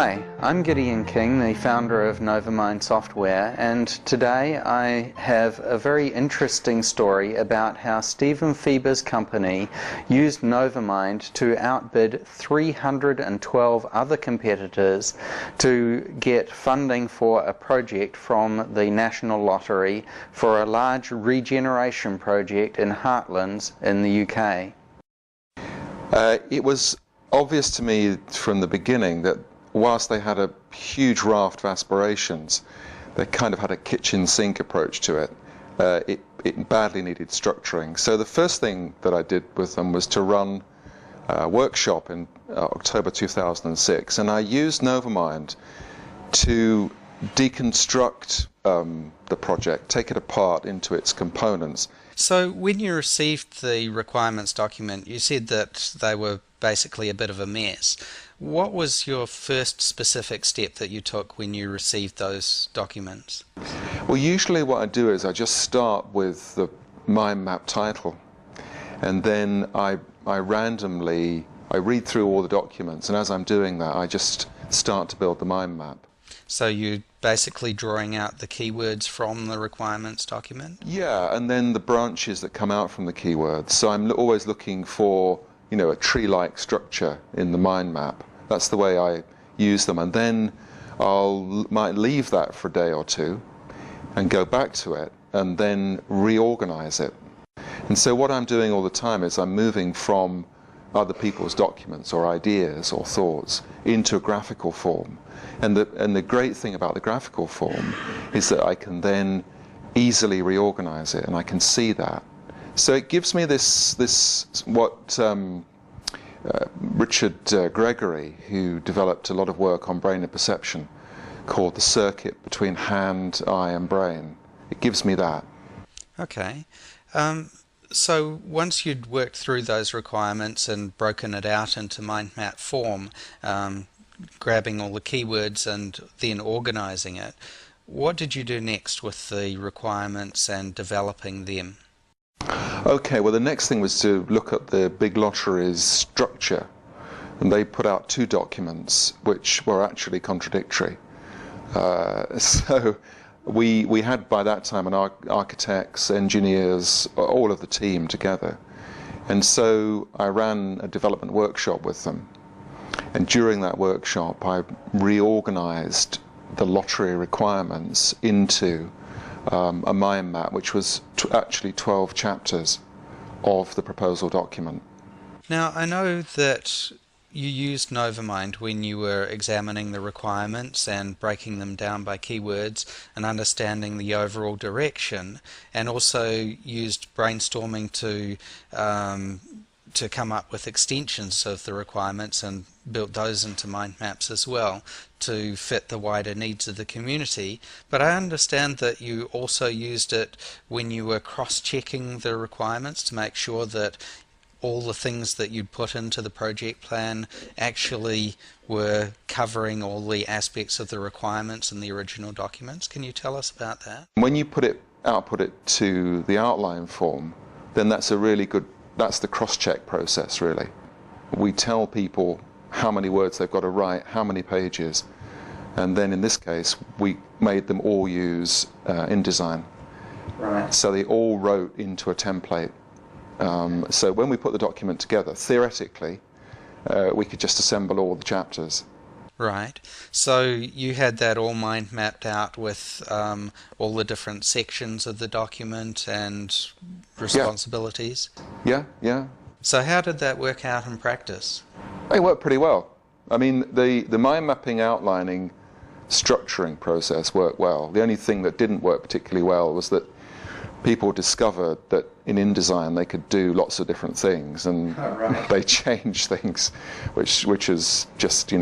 Hi, I'm Gideon King, the founder of NovaMind software, and today I have a very interesting story about how S.wmv's company used NovaMind to outbid 312 other competitors to get funding for a project from the National Lottery for a large regeneration project in Heartlands in the UK. It was obvious to me from the beginning that whilst they had a huge raft of aspirations, they kind of had a kitchen sink approach to it. It badly needed structuring. So the first thing that I did with them was to run a workshop in October 2006, and I used NovaMind to deconstruct the project, take it apart into its components. So when you received the requirements document, you said that they were basically a bit of a mess. What was your first specific step that you took when you received those documents? Well, usually what I do is I just start with the MindMap title, and then I randomly read through all the documents, and as I'm doing that I just start to build the mind map. So you're basically drawing out the keywords from the requirements document? Yeah, and then the branches that come out from the keywords. So I'm always looking for, a tree-like structure in the mind map. That's the way I use them, and then might leave that for a day or two and go back to it and then reorganize it. And so what I'm doing all the time is I'm moving from other people's documents or ideas or thoughts into a graphical form. And the great thing about the graphical form is that I can then easily reorganize it, and I can see that. So it gives me what Richard Gregory, who developed a lot of work on brain and perception, called the circuit between hand, eye and brain. It gives me that. Okay. So once you'd worked through those requirements and broken it out into MindMap form, grabbing all the keywords and then organizing it, what did you do next with the requirements and developing them? Okay, well the next thing was to look at the big lottery's structure, and they put out two documents which were actually contradictory. So we had by that time architects, engineers, all of the team together, and so I ran a development workshop with them, and during that workshop I reorganized the lottery requirements into a mind map, which was actually 12 chapters of the proposal document. Now, I know that you used NovaMind when you were examining the requirements and breaking them down by keywords and understanding the overall direction, and also used brainstorming to come up with extensions of the requirements and built those into mind maps as well to fit the wider needs of the community. But I understand that you also used it when you were cross-checking the requirements to make sure that all the things that you'd put into the project plan actually were covering all the aspects of the requirements in the original documents. Can you tell us about that? When you output it to the outline form, then that's the cross-check process, really. We tell people how many words they've got to write, how many pages, and then in this case we made them all use InDesign. Right. So they all wrote into a template. So when we put the document together, theoretically, we could just assemble all the chapters. Right. So you had that all mind mapped out with all the different sections of the document and responsibilities? Yeah. So how did that work out in practice? It worked pretty well. I mean, the mind mapping, outlining, structuring process worked well. The only thing that didn't work particularly well was that people discovered that in InDesign they could do lots of different things, and they changed things, which is just,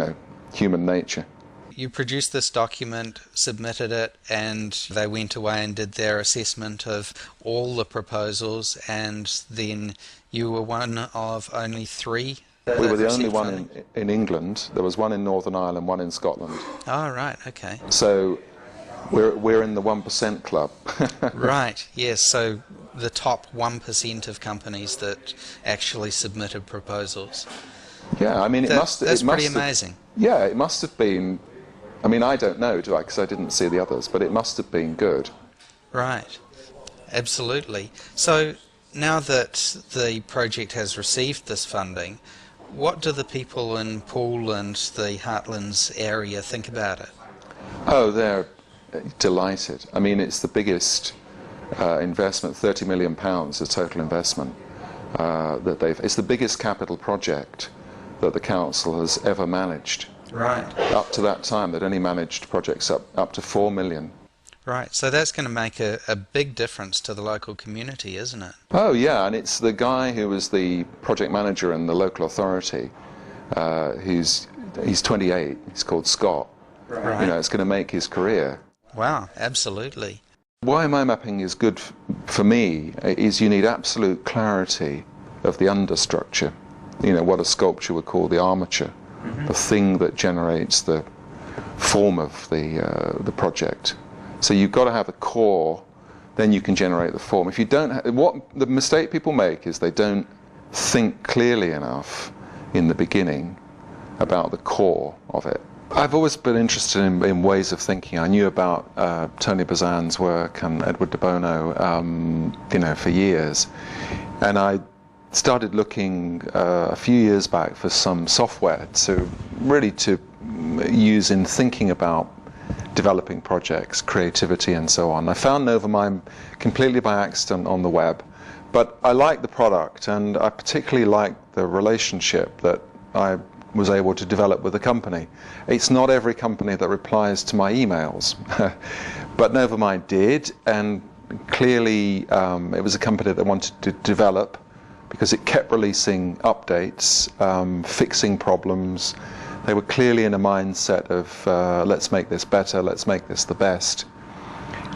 human nature. You produced this document, submitted it, and they went away and did their assessment of all the proposals, and then you were one of only three. We were the only one in England. There was one in Northern Ireland, one in Scotland. Oh, right, okay. So we're in the 1% club. Right, yes, so the top 1% of companies that actually submitted proposals. Yeah, I mean, That's pretty amazing. Yeah, it must have been. I mean, I don't know, do I? Because I didn't see the others, but it must have been good. Right, absolutely. So now that the project has received this funding, what do the people in Poole and the Heartlands area think about it? Oh, they're delighted. I mean, it's the biggest investment, £30 million, the total investment that they've. It's the biggest capital project that the council has ever managed. Right. Up to that time, they'd only managed projects up to £4 million. Right, so that's going to make a big difference to the local community, isn't it? Oh yeah, and it's the guy who was the project manager in the local authority. He's 28. He's called Scott. Right. You know, it's going to make his career. Wow, absolutely. Why mind mapping is good for me is you need absolute clarity of the understructure. You know, what a sculpture would call the armature, the thing that generates the form of the project. So you've got to have a core, then you can generate the form. If you don't, what the mistake people make is they don't think clearly enough in the beginning about the core of it. I've always been interested in ways of thinking. I knew about Tony Bazan's work and Edward de Bono, you know, for years, and I started looking a few years back for some software to use in thinking about developing projects, creativity, and so on. I found NovaMind completely by accident on the web, but I liked the product, and I particularly liked the relationship that I was able to develop with the company. It's not every company that replies to my emails, but NovaMind did, and clearly it was a company that wanted to develop because it kept releasing updates, fixing problems. They were clearly in a mindset of let's make this better, let's make this the best.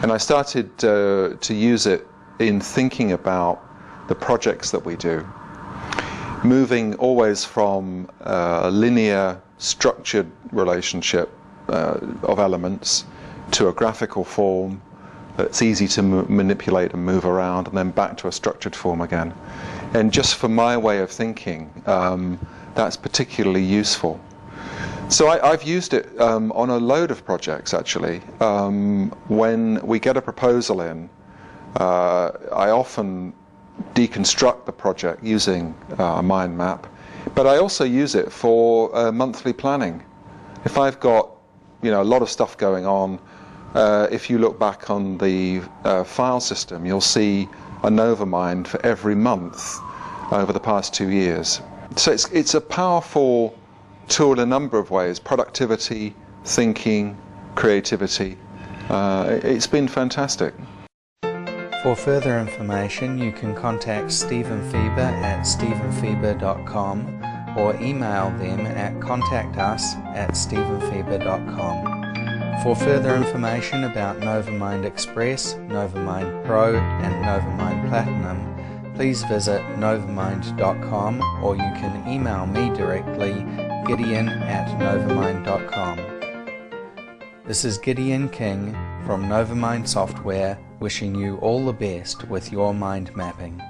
And I started to use it in thinking about the projects that we do, moving always from a linear, structured relationship of elements to a graphical form that's easy to manipulate and move around, and then back to a structured form again. And just for my way of thinking, that's particularly useful. So I've used it on a load of projects, actually. When we get a proposal in, I often deconstruct the project using a MindMap, but I also use it for monthly planning. If I've got, you know, a lot of stuff going on, if you look back on the file system, you'll see a NovaMind for every month over the past 2 years. So it's a powerful tool in a number of ways: productivity, thinking, creativity. It's been fantastic. For further information, you can contact Stephen Fieber at stephenfieber.com or email them at contactus@stephenfieber.com. For further information about NovaMind Express, NovaMind Pro and NovaMind Platinum, please visit novamind.com, or you can email me directly, gideon@novamind.com. This is Gideon King from NovaMind Software, wishing you all the best with your mind mapping.